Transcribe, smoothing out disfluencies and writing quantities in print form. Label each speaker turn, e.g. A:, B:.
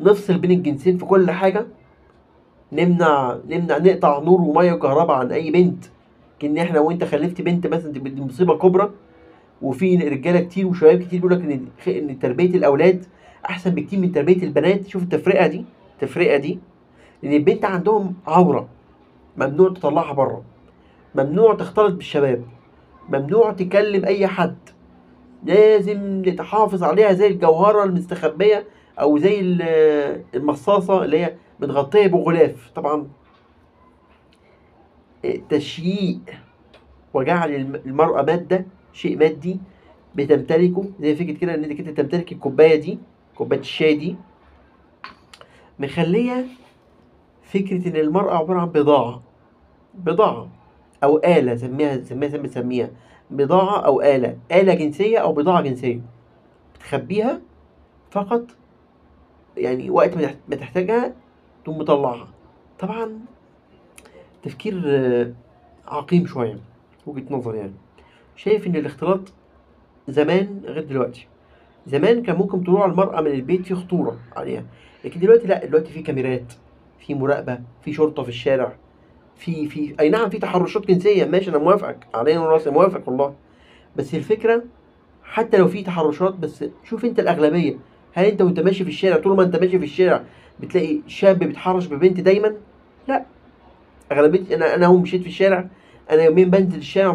A: نفصل بين الجنسين في كل حاجة، نقطع نور ومية وكهرباء عن أي بنت. كأن احنا لو انت خلفت بنت مثلا دي مصيبة كبرى. وفي رجالة كتير وشباب كتير بيقول لك إن تربية الأولاد أحسن بكتير من تربية البنات. شوف التفرقة دي. لأن البنت عندهم عورة، ممنوع تطلعها بره، ممنوع تختلط بالشباب، ممنوع تكلم أي حد، لازم تحافظ عليها زي الجوهرة المستخبية، أو زي المصاصة اللي هي متغطية بغلاف. طبعا تشييء وجعل المرأة مادة، شيء مادي بتمتلكه، زي فكرة كده إن أنت كده تمتلك الكوباية دي، كوباية الشاي دي، مخلية فكرة إن المرأة عبارة عن بضاعة أو آلة. سميها بضاعة أو آلة جنسية أو بضاعة جنسية بتخبيها فقط، يعني وقت ما تحتاجها تقوم مطلعها. طبعا تفكير عقيم شوية، وجهة نظر يعني. شايف إن الاختلاط زمان غير دلوقتي. زمان كان ممكن طلوع المرأة من البيت في خطورة عليها، لكن دلوقتي لا، دلوقتي في كاميرات، في مراقبة، في شرطة في الشارع، في أي نعم في تحرشات جنسية، ماشي أنا موافقك علينا وراسي، موافق والله. بس الفكرة حتى لو في تحرشات، بس شوف أنت الأغلبية. هل أنت وأنت ماشي في الشارع، طول ما أنت ماشي في الشارع بتلاقي شاب بيتحرش ببنت دايما؟ لا. أغلبية أنا هو مشيت في الشارع، أنا يومين بنزل الشارع